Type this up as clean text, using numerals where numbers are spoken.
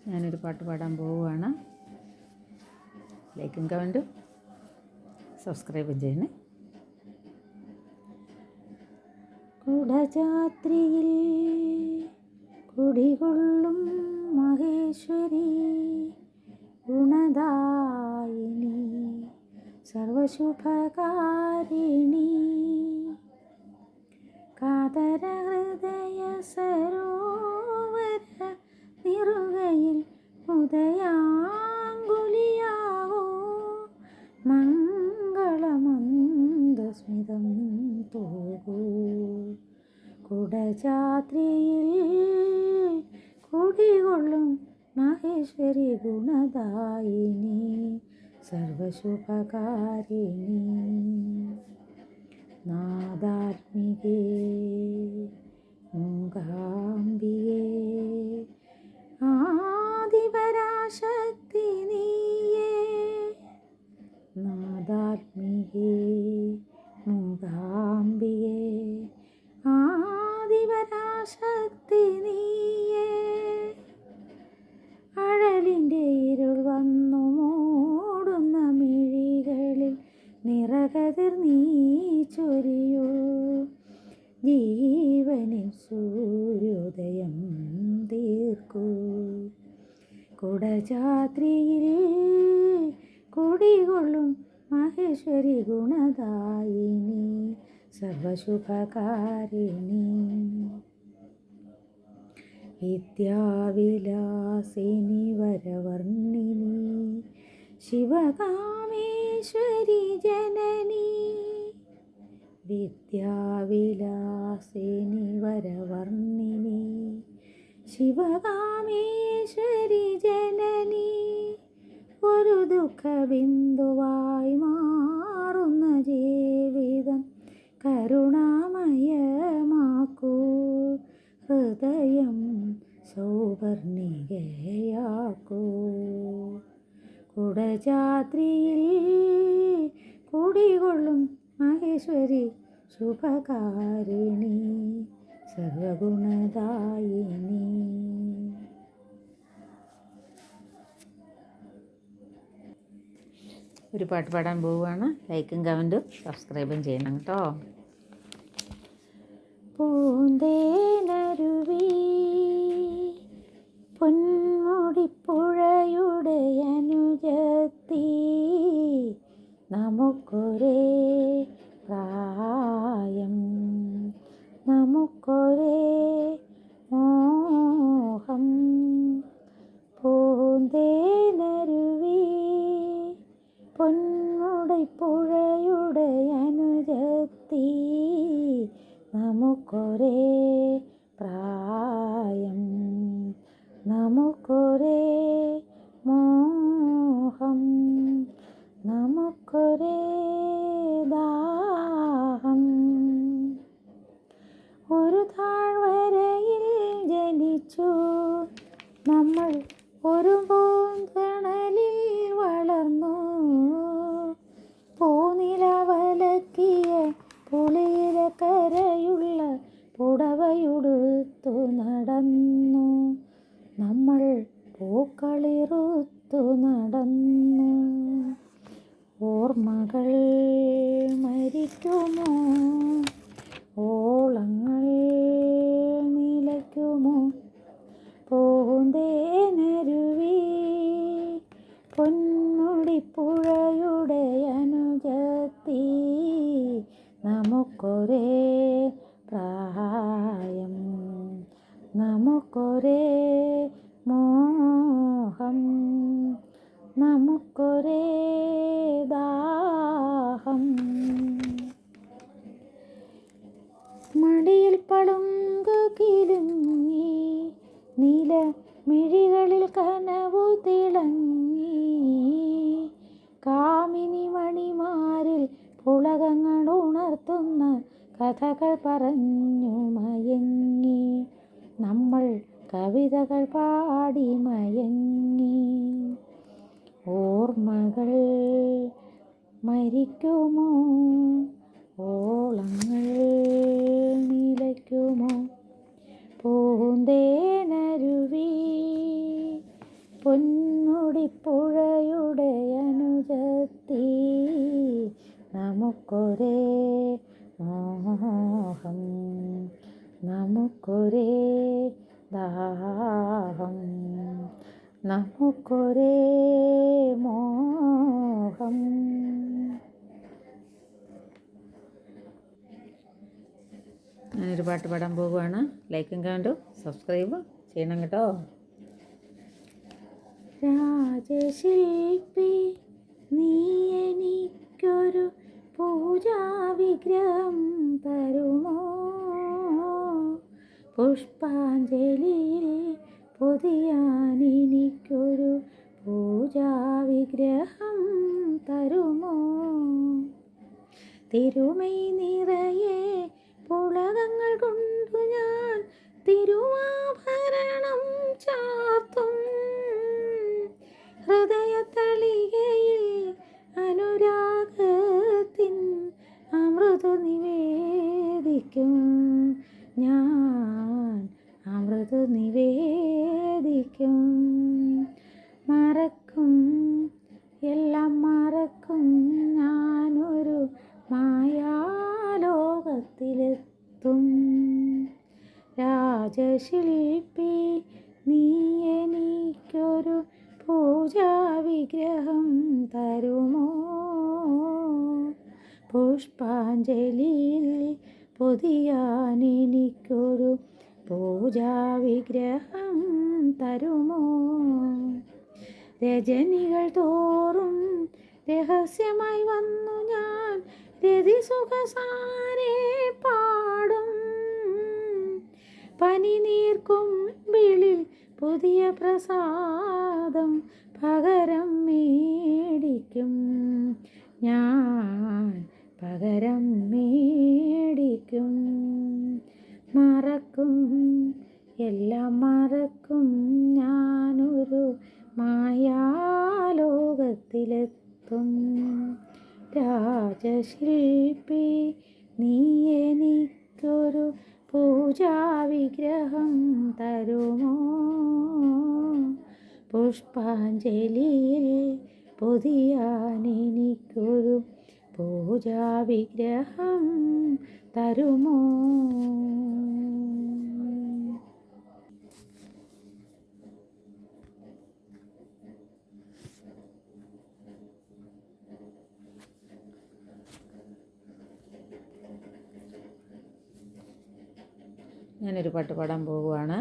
ഞാനൊരു പാട്ട് പാടാൻ പോവുകയാണ്. ലൈക്കും കമൻറ്റും സബ്സ്ക്രൈബും ചെയ്യണേ. കുടജാത്രിയിൽ കുടികൊള്ളും മഹേശ്വരി, ഗുണദായിനി, സർവശുഭകാരിണി, കാതര ഹൃദയ സരോവര നിറുകയിൽ ഉദയാങ്കുലിയാവോ, മംഗളമന്ദസ്മിതം തൂകൂ. കുടജാത്രിയിൽ കുടികൊള്ളും മഹേശ്വരി, ഗുണദായിനി, സർവശുഭകാരിണി, നാദാത്മികേ മൂകാംബികേ, ആദിപരാശക്തി നീയേ, നാദാത്മികേ മൂകാംബികേ, ആദിപരാശക്തി നീയേ, അഴലിൻ്റെ ഇരുൾ വന്നു മൂടുന്ന മിഴികളിൽ നിറകതിർ നീ ചൊരിയൂ, ജീവനിൽ സൂര്യോദയം തീർക്കൂ. കുടജാത്രിയിൽ കുടികൊള്ളും മഹേശ്വരി, ഗുണദായിനി, സർവശുഭകാരിണി, വിദ്യാവിലാസിനി, വരവർണിനി, ശിവകാമേശ്വരി ജനനി, വിദ്യാവിലാസിനി, വരവർണിനി, ശിവകാമേശ്വരി ജനനി, ഒരു ദുഃഖബിന്ദുവായി മാറുന്ന ജീവിതം കരുണാമയമാക്കൂ, ഹൃദയം സൗവർണികയാക്കൂ. കുടജാത്രിയിൽ കുടികൊള്ളും മഹേശ്വരി, ശുഭകാരിണി, സർവഗുണദായിനി. ഒരു പാട്ട് പാടാൻ പോവുകയാണ്. ലൈക്കും കമൻറ്റും സബ്സ്ക്രൈബും ചെയ്യണം കേട്ടോ. പൂന്തേനരുവി, പൊന്മുടിപ്പുഴയുടെ അനുജത്തി, നമുക്കൊരേ പ്രായം, നമുക്കൊരേ മോഹം. പൂന്തേനരുവി, പൊന്മുടിപ്പുഴയുടെ അനുജത്തി, നമുക്കൊരേ പ്രായം, നമുക്കൊരേ മോഹം, നമുക്കൊരേ ദാഹം. ഒരു താഴ്വരയിൽ ജനിച്ചു നമ്മൾ, ഒരു പൂന്തണലിൽ വളർന്നു, പൂനിലവലക്കിയ പുളിയിലക്കരയുള്ള പുടവയുടുത്തു നടന്നു, നമ്മൾ പൂക്കളിറുത്തു നടന്നു. ഓർമ്മകൾ മരിക്കുമോ, ഓളങ്ങൾ നിലയ്ക്കുമോ, പൂന്തേനരുവി, പൊന്മുടിപ്പുഴയുടെ അനുജത്തി, നമുക്കൊരേ പ്രായം, നമുക്കൊരേ മോഹം, നമുക്കൊരേ ദാഹം. മടിയിൽ പളുങ്കുകിലുങ്ങി, നീല മിഴികളിൽ കനവു തിളങ്ങി, കാമിനി മണിമാരിൽ പുളകങ്ങൾ ഉണർത്തുന്ന കഥകൾ പറഞ്ഞു മയങ്ങി, നമ്മൾ കവിതകൾ പാടി മയങ്ങി. ഓർമ്മകൾ മരിക്കുമോ, ഓളങ്ങൾ നിലയ്ക്കുമോ, പൂന്തേനരുവി, ചാടിപ്പുഴയുടെ അനുജത്തി നമുക്കൊരേ മോഹം, നമുക്കൊരേ ദാഹം, നമുക്കൊരേ മോഹം. ഞാനൊരു പാട്ട് പാടാൻ പോകുവാണ്. ലൈക്കും കമൻറ്റും സബ്സ്ക്രൈബ് ചെയ്യണം കേട്ടോ. രാജശില്പി നീ എനിക്കൊരു പൂജാവിഗ്രഹം തരുമോ? പുഷ്പാഞ്ജലിയിൽ പൊതിയാൻ എനിക്കൊരു പൂജാവിഗ്രഹം തരുമോ? തിരുമൈ നിറയെ പുളകങ്ങൾ കൊണ്ടു ഞാൻ തിരുവാഭരണം ചാർത്തും. ഹൃദയത്തളികയിൽ അനുരാഗത്തിൻ അമൃത് നിവേദിക്കും ഞാൻ, അമൃത് നിവേദിക്കും. മറക്കും, എല്ലാം മറക്കും, ഞാനൊരു മായാലോകത്തിലെത്തും. രാജശില്പി നീ എനിക്കൊരു പൂജാവിഗ്രഹം തരുമോ? പുഷ്പാഞ്ജലിയിൽ പൊതിയാൻ എനിക്കൊരു പൂജാവിഗ്രഹം തരുമോ? രജനികൾ തോറും രഹസ്യമായി വന്നു ഞാൻ രതിസുഖസാരേ പാടും. പനിനീർക്കുമ്പിളിൽ പുതിയ പ്രസാദം പകരം മേടിക്കും ഞാൻ, പകരം മേടിക്കും. മറക്കും, എല്ലാം മറക്കും, ഞാനൊരു മായാലോകത്തിലെത്തും. രാജശില്പി നീ എനിക്കൊരു പൂജാവിഗ്രഹം തരുമോ? പുഷ്പാഞ്ജലിയിൽ പൊതിയാൻ എനിക്കൊരു പൂജാവിഗ്രഹം തരുമോ? ഞാനൊരു പാട്ട് പാടാൻ പോകുവാണ്.